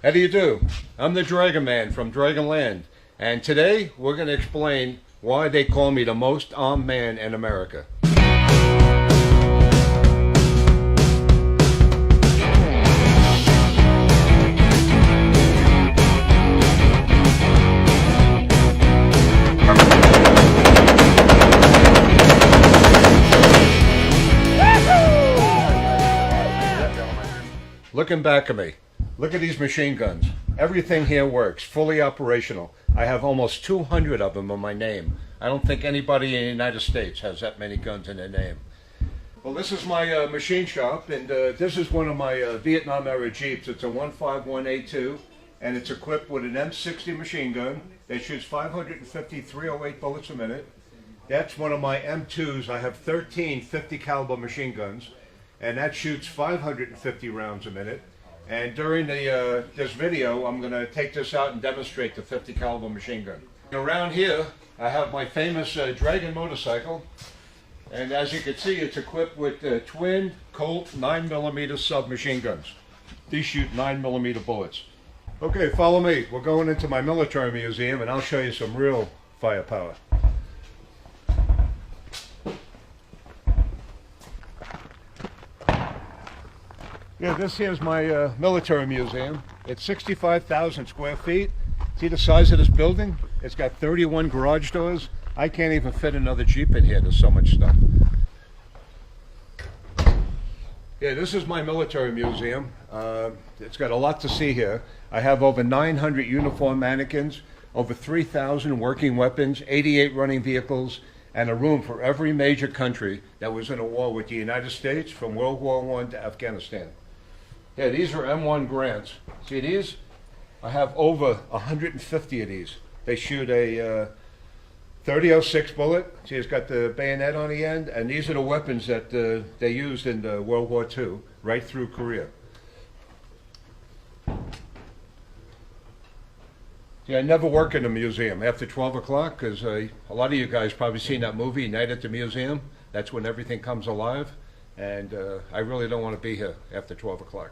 How do you do? I'm the Dragon Man from Dragonland, and today we're going to explain why they call me the most armed man in America. Looking back at me, look at these machine guns. Everything here works, fully operational. I have almost 200 of them on my name. I don't think anybody in the United States has that many guns in their name. Well, this is my machine shop, and this is one of my Vietnam era Jeeps. It's a 151A2, and it's equipped with an M60 machine gun that shoots 550 .308 bullets a minute. That's one of my M2s. I have 13 50 caliber machine guns, and that shoots 550 rounds a minute. And during this video, I'm going to take this out and demonstrate the 50 caliber machine gun. Around here, I have my famous Dragon motorcycle, and as you can see, it's equipped with twin Colt 9mm submachine guns. These shoot 9mm bullets. Okay, follow me. We're going into my military museum, and I'll show you some real firepower. Yeah, this here's my military museum. It's 65,000 square feet. See the size of this building? It's got 31 garage doors. I can't even fit another Jeep in here. There's so much stuff. Yeah, this is my military museum. It's got a lot to see here. I have over 900 uniform mannequins, over 3,000 working weapons, 88 running vehicles, and a room for every major country that was in a war with the United States from World War I to Afghanistan. Yeah, these are M1 Grants. See these? I have over 150 of these. They shoot a 30-06 bullet. See, it's got the bayonet on the end, and these are the weapons that they used in World War II, right through Korea. See, I never work in a museum after 12 o'clock because a lot of you guys probably seen that movie, Night at the Museum. That's when everything comes alive, and I really don't want to be here after 12 o'clock.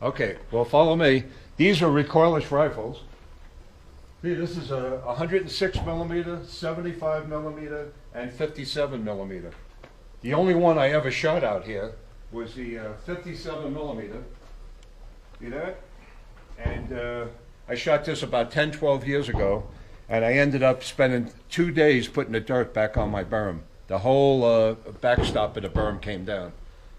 Okay, well, follow me. These are recoilless rifles. See, this is a 106 millimeter, 75 millimeter, and 57 millimeter. The only one I ever shot out here was the 57 millimeter. See that? And I shot this about 10, 12 years ago, and I ended up spending 2 days putting the dirt back on my berm. The whole backstop of the berm came down.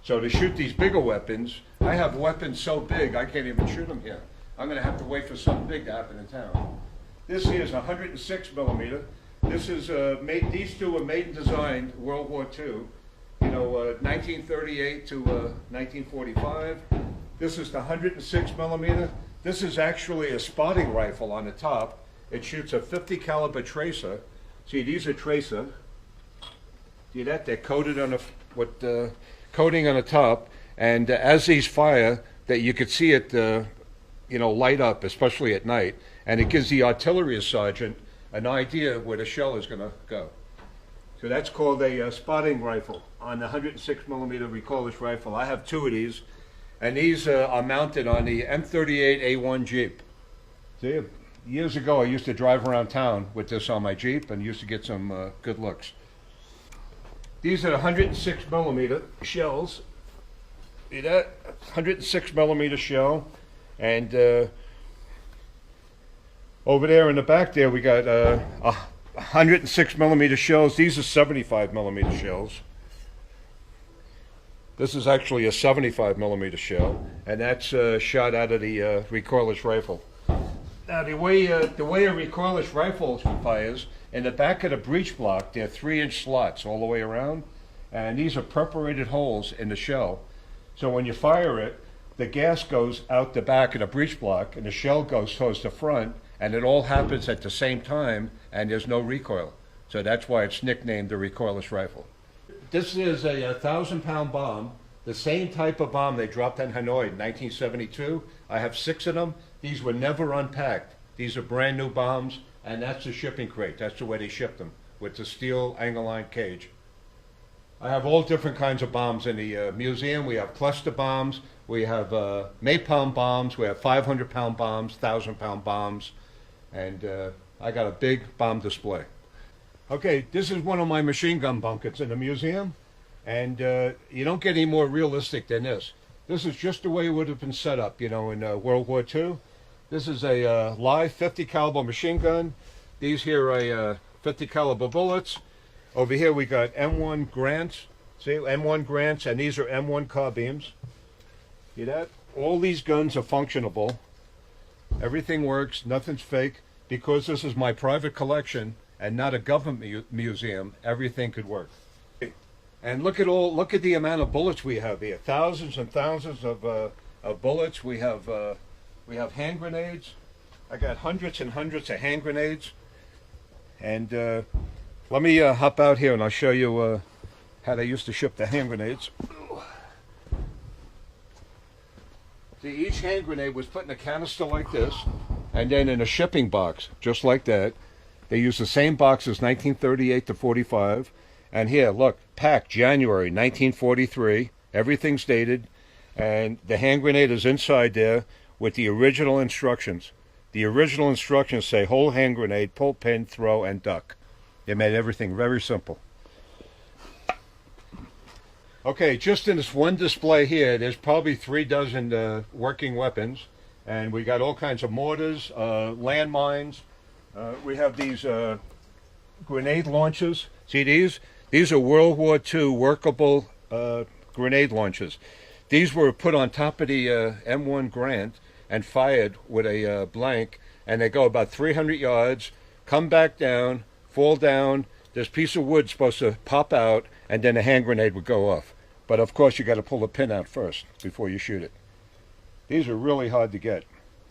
So to shoot these bigger weapons, I have weapons so big I can't even shoot them here. I'm going to have to wait for something big to happen in town. This here is 106 millimeter. This is these two were made and designed World War II. You know, 1938 to 1945. This is the 106 millimeter. This is actually a spotting rifle on the top. It shoots a 50 caliber tracer. See, these are tracer. See that? They're coated on with coating on the top, and as these fire, that you could see it, you know, light up, especially at night, and it gives the artillery sergeant an idea where the shell is going to go. So that's called a spotting rifle on the 106 millimeter recoilless rifle. I have two of these, and these are mounted on the M38A1 Jeep. See, years ago I used to drive around town with this on my Jeep and used to get some good looks. These are 106 millimeter shells. See that? 106 millimeter shell. And over there in the back there we got 106 millimeter shells. These are 75 millimeter shells. This is actually a 75 millimeter shell, and that's shot out of the recoilless rifle. Now the way a recoilless rifle fires, in the back of the breech block, there are 3-inch slots all the way around, and these are perforated holes in the shell. So when you fire it, the gas goes out the back of the breech block, and the shell goes towards the front, and it all happens at the same time, and there's no recoil. So that's why it's nicknamed the recoilless rifle. This is a 1,000-pound bomb, the same type of bomb they dropped on Hanoi in 1972. I have 6 of them. These were never unpacked. These are brand new bombs, and that's the shipping crate. That's the way they shipped them, with the steel angle-line cage. I have all different kinds of bombs in the museum. We have cluster bombs, we have napalm bombs, we have 500-pound bombs, 1,000-pound bombs, and I got a big bomb display. Okay, this is one of my machine gun bunkers in the museum, and you don't get any more realistic than this. This is just the way it would have been set up, you know, in World War II. This is a live 50 caliber machine gun. These here are 50 caliber bullets. Over here we got M1 Grants. See, M1 Grants, and these are M1 carbines. See that? All these guns are functionable. Everything works, nothing's fake. Because this is my private collection and not a government museum, everything could work. And look at the amount of bullets we have here. Thousands and thousands of bullets. We have hand grenades. I got hundreds and hundreds of hand grenades. And let me hop out here and I'll show you how they used to ship the hand grenades. See, each hand grenade was put in a canister like this, and then in a shipping box, just like that. They used the same box as 1938 to 45. And here, look, packed January 1943. Everything's dated. And the hand grenade is inside there with the original instructions. The original instructions say hold hand grenade, pull pin, throw, and duck. They made everything very simple. Okay, just in this one display here, there's probably 3 dozen working weapons. And we got all kinds of mortars, landmines. We have these grenade launchers. See these? These are World War II workable grenade launchers. These were put on top of the M1 Grant and fired with a blank, and they go about 300 yards, come back down, fall down. This piece of wood's supposed to pop out, and then a hand grenade would go off. But of course, you got to pull the pin out first before you shoot it. These are really hard to get.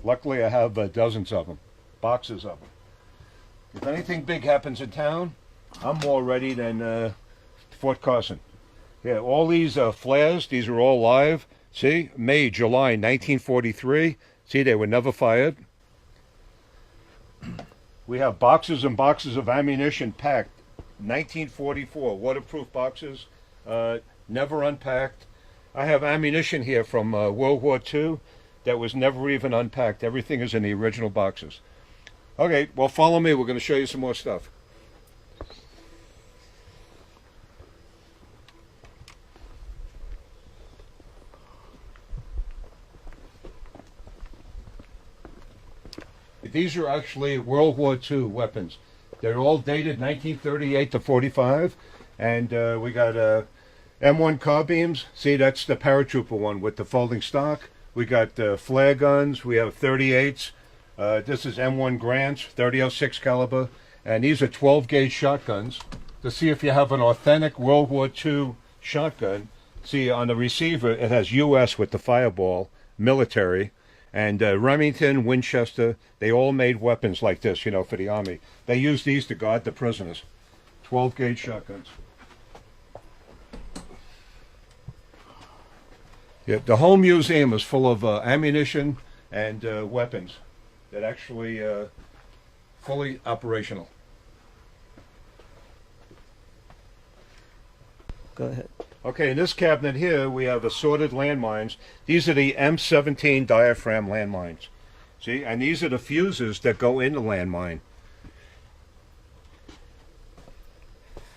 Luckily, I have dozens of them, boxes of them. If anything big happens in town, I'm more ready than Fort Carson. Yeah, all these flares, these are all live. See, May, July 1943. See, they were never fired. We have boxes and boxes of ammunition packed. 1944, waterproof boxes, never unpacked. I have ammunition here from World War II that was never even unpacked. Everything is in the original boxes. Okay, well, follow me. We're going to show you some more stuff. These are actually World War II weapons. They're all dated 1938 to 45. And we got M1 carbines. See, that's the paratrooper one with the folding stock. We got flare guns. We have 38s. This is M1 Grants, 30-06 caliber. And these are 12-gauge shotguns. To see if you have an authentic World War II shotgun, see on the receiver it has U.S. with the fireball, military. And Remington, Winchester, they all made weapons like this, you know, for the Army. They used these to guard the prisoners. 12-gauge shotguns. Yeah, the whole museum is full of ammunition and weapons that actually fully operational. Go ahead. Okay, in this cabinet here we have assorted landmines. These are the M17 diaphragm landmines. See, and these are the fuses that go in the landmine.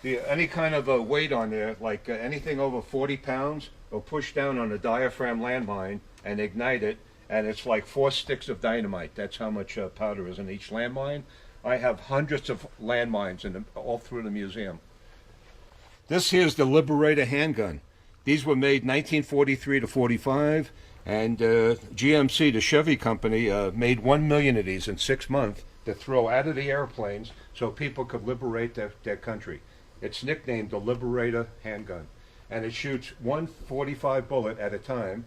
Any kind of a weight on there, like anything over 40 pounds, will push down on the diaphragm landmine and ignite it, and it's like 4 sticks of dynamite. That's how much powder is in each landmine. I have hundreds of landmines all through the museum. This here's the Liberator handgun. These were made 1943 to 45, and GMC, the Chevy company, made 1 million of these in 6 months to throw out of the airplanes so people could liberate their country. It's nicknamed the Liberator handgun, and it shoots 145 bullet at a time.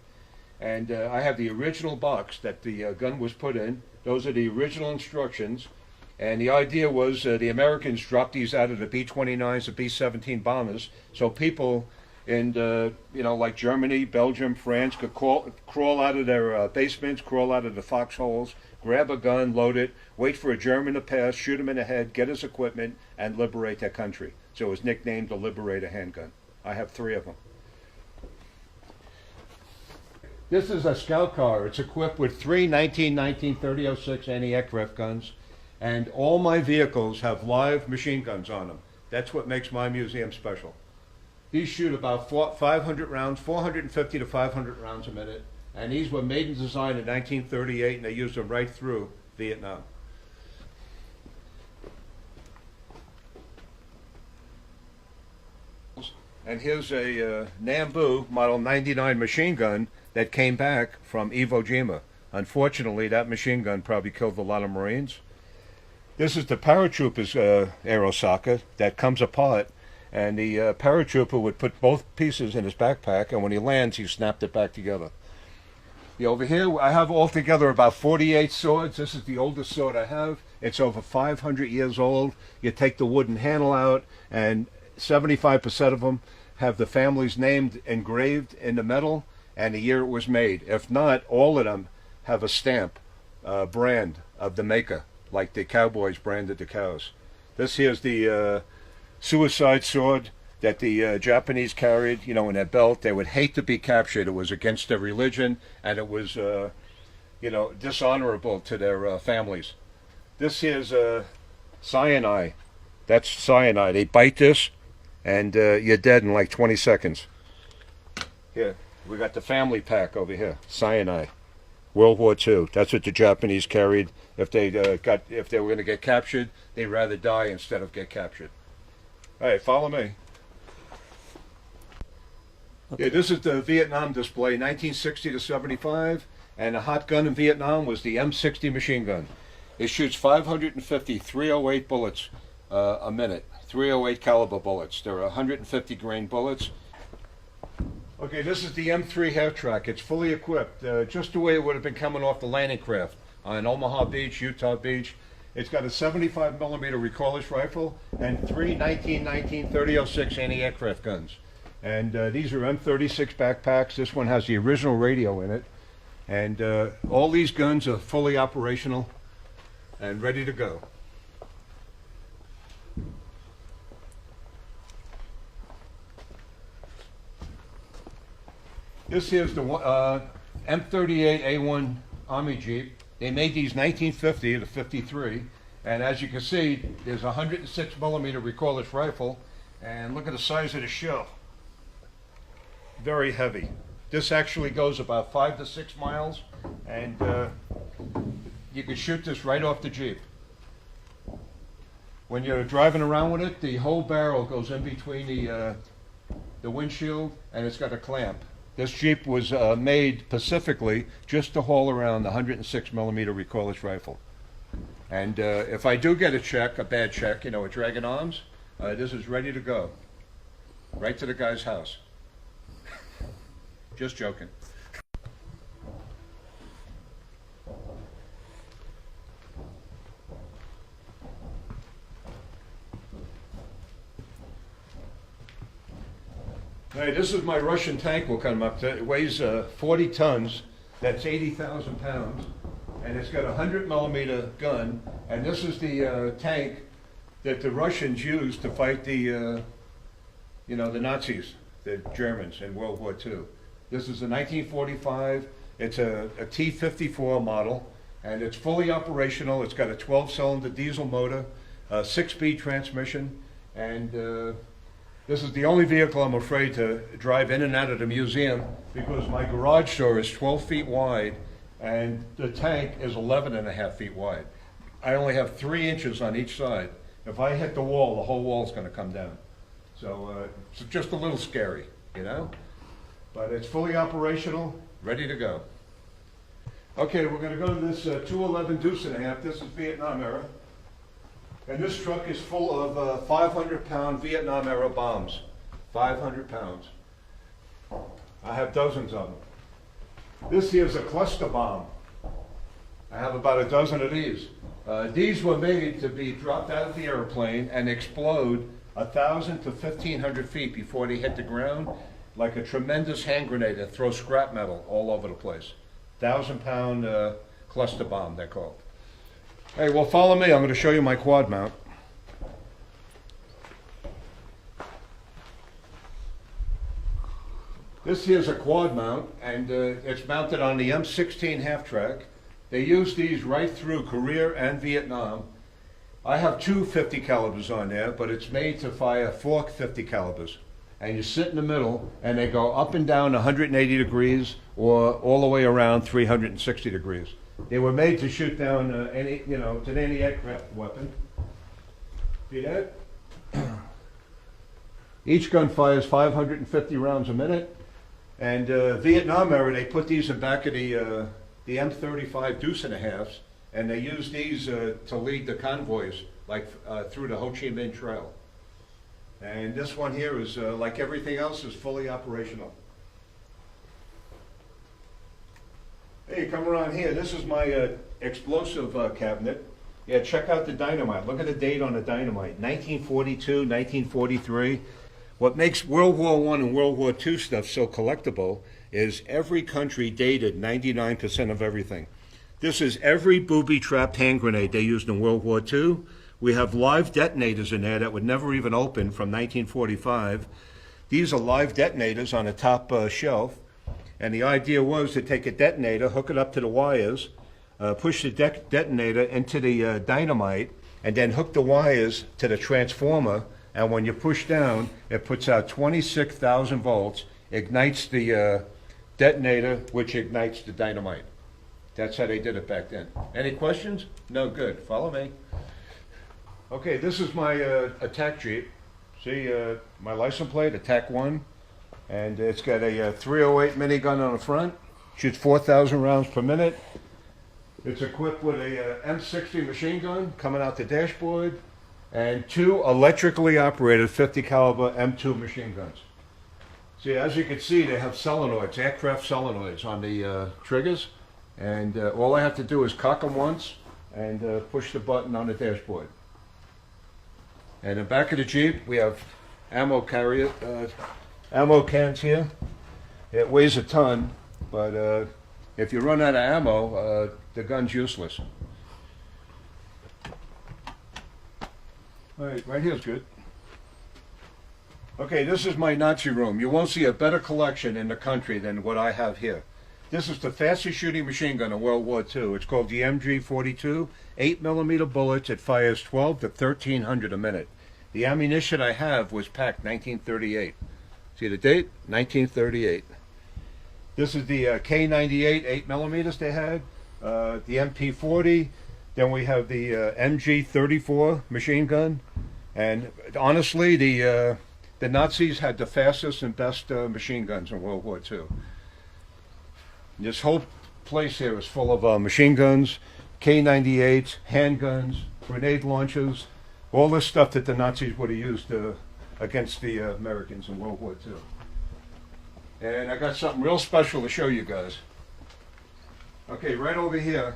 And I have the original box that the gun was put in. Those are the original instructions. And the idea was the Americans dropped these out of the B-29s, the B-17 bombers, so people in, like Germany, Belgium, France could crawl out of their basements, crawl out of the foxholes, grab a gun, load it, wait for a German to pass, shoot him in the head, get his equipment, and liberate their country. So it was nicknamed the Liberator handgun. I have 3 of them. This is a scout car. It's equipped with 3 1919 30-06 anti-aircraft guns, and all my vehicles have live machine guns on them. That's what makes my museum special. These shoot about 500 rounds, 450 to 500 rounds a minute, and these were made and designed in 1938, and they used them right through Vietnam. And here's a Nambu Model 99 machine gun that came back from Iwo Jima. Unfortunately, that machine gun probably killed a lot of Marines. This is the paratrooper's arrow socket that comes apart, and the paratrooper would put both pieces in his backpack, and when he lands, he snapped it back together. Over here, I have altogether about 48 swords. This is the oldest sword I have. It's over 500 years old. You take the wooden handle out, and 75% of them have the family's name engraved in the metal and the year it was made. If not, all of them have a stamp, brand of the maker, like the cowboys branded the cows. This here's the suicide sword that the Japanese carried, you know, in their belt. They would hate to be captured. It was against their religion, and it was, you know, dishonorable to their families. This here's cyanide. That's cyanide. They bite this, and you're dead in like 20 seconds. Here, we got the family pack over here. Cyanide. World War II. That's what the Japanese carried. If they were going to get captured, they'd rather die instead of get captured. All right, follow me. Okay. Yeah, this is the Vietnam display, 1960 to 75, and the hot gun in Vietnam was the M60 machine gun. It shoots 550 .308 bullets a minute, 308 caliber bullets. There are 150 grain bullets. Okay, this is the M3 half track. It's fully equipped, just the way it would have been coming off the landing craft on Omaha Beach, Utah Beach. It's got a 75 millimeter recoilless rifle and 3 1919 30-06 anti-aircraft guns. And these are M36 backpacks. This one has the original radio in it. And all these guns are fully operational and ready to go. This here's the M38A1 Army Jeep. They made these 1950 to 53, and as you can see, there's a 106 millimeter recoilless rifle, and look at the size of the shell. Very heavy. This actually goes about 5 to 6 miles, and you can shoot this right off the Jeep. When you're driving around with it, the whole barrel goes in between the windshield, and it's got a clamp. This Jeep was made specifically just to haul around the 106 millimeter recoilless rifle. And if I do get a check, a bad check, you know, at Dragon Arms, this is ready to go. Right to the guy's house. Just joking. Hey, this is my Russian tank we'll come up to. It weighs 40 tons. That's 80,000 pounds. And it's got a 100 millimeter gun. And this is the tank that the Russians used to fight the, you know, the Nazis, the Germans in World War II. This is a 1945. It's a T-54 model. And it's fully operational. It's got a 12-cylinder diesel motor, a 6-speed transmission, and this is the only vehicle I'm afraid to drive in and out of the museum because my garage door is 12 feet wide and the tank is 11.5 feet wide. I only have 3 inches on each side. If I hit the wall, the whole wall's going to come down. So it's just a little scary, you know? But it's fully operational, ready to go. Okay, we're going to go to this 211 Deuce and a half. This is Vietnam era. And this truck is full of 500-pound Vietnam era bombs. 500 pounds. I have dozens of them. This here is a cluster bomb. I have about a dozen of these. These were made to be dropped out of the airplane and explode 1,000 to 1,500 feet before they hit the ground, like a tremendous hand grenade that throws scrap metal all over the place. 1,000-pound cluster bomb, they're called. Hey, well, follow me. I'm going to show you my quad mount. This here's a quad mount, and it's mounted on the M16 half-track. They use these right through Korea and Vietnam. I have two 50 calibers on there, but it's made to fire four 50 calibers. And you sit in the middle, and they go up and down 180 degrees, or all the way around 360 degrees. They were made to shoot down any aircraft weapon. See that? Each gun fires 550 rounds a minute. And Vietnam era, they put these in back of the M35 deuce and a halves, and they use these to lead the convoys, like through the Ho Chi Minh Trail. And this one here is, like everything else, is fully operational. Hey, come around here. This is my explosive cabinet. Yeah, check out the dynamite. Look at the date on the dynamite, 1942, 1943. What makes World War I and World War II stuff so collectible is every country dated 99% of everything. This is every booby-trapped hand grenade they used in World War II. We have live detonators in there that would never even open from 1945. These are live detonators on the top shelf. And the idea was to take a detonator, hook it up to the wires, push the detonator into the dynamite, and then hook the wires to the transformer. And when you push down, it puts out 26,000 volts, ignites the detonator, which ignites the dynamite. That's how they did it back then. Any questions? No, good. Follow me. Okay, this is my attack Jeep. See my license plate, Attack 1. And it's got a 308 minigun on the front. Shoots 4,000 rounds per minute. It's equipped with a M60 machine gun coming out the dashboard, and two electrically operated 50 caliber M2 machine guns. See, as you can see, they have solenoids, aircraft solenoids on the triggers, and all I have to do is cock them once and push the button on the dashboard. And in the back of the Jeep, we have ammo cans here. It weighs a ton, but if you run out of ammo, the gun's useless. All right, right here's good. Okay, this is my Nazi room. You won't see a better collection in the country than what I have here. This is the fastest shooting machine gun in World War II. It's called the MG42, 8mm bullets. It fires 12 to 1,300 a minute. The ammunition I have was packed 1938. See the date? 1938. This is the K98 8mm they had, the MP40. Then we have the MG34 machine gun. And honestly, the Nazis had the fastest and best machine guns in World War II. This whole place here is full of machine guns, K98s, handguns, grenade launchers, all this stuff that the Nazis would have used against the Americans in World War II. And I got something real special to show you guys. Okay, right over here,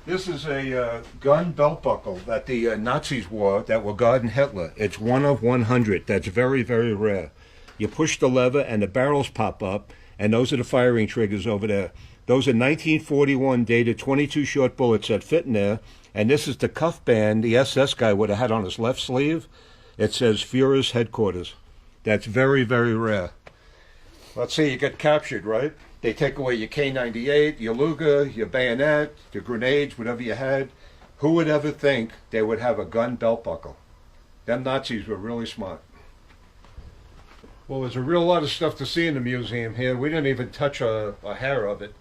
this is a gun belt buckle that the Nazis wore that were guarding Hitler. It's 1 of 100. That's very, very rare. You push the lever and the barrels pop up, and those are the firing triggers over there. Those are 1941 dated 22 short bullets that fit in there. And this is the cuff band the SS guy would have had on his left sleeve. It says Führer's headquarters. That's very, very rare. Let's say you get captured, right? They take away your K98, your Luger, your bayonet, your grenades, whatever you had. Who would ever think they would have a gun belt buckle? Them Nazis were really smart. Well, there's a real lot of stuff to see in the museum here. We didn't even touch a hair of it.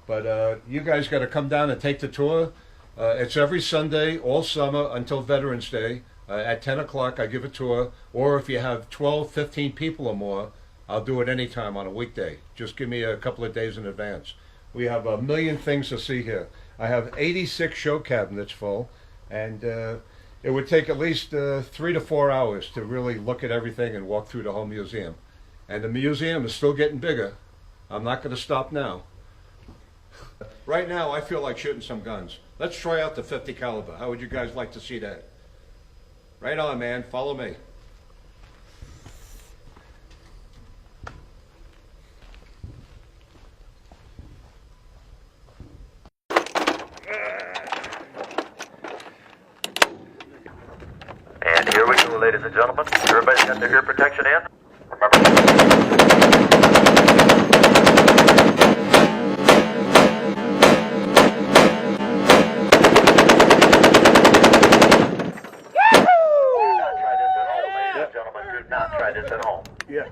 But you guys got to come down and take the tour. It's every Sunday, all summer, until Veterans Day. At 10 o'clock, I give a tour. Or if you have 12, 15 people or more, I'll do it anytime on a weekday. Just give me a couple of days in advance. We have a million things to see here. I have 86 show cabinets full, and it would take at least 3 to 4 hours to really look at everything and walk through the whole museum. And the museum is still getting bigger. I'm not going to stop now. Right now, I feel like shooting some guns. Let's try out the 50 caliber. How would you guys like to see that? Right on, man. Follow me. And here we go, ladies and gentlemen. Everybody's got their ear protection in? Remember. Do not try this at home. Yeah.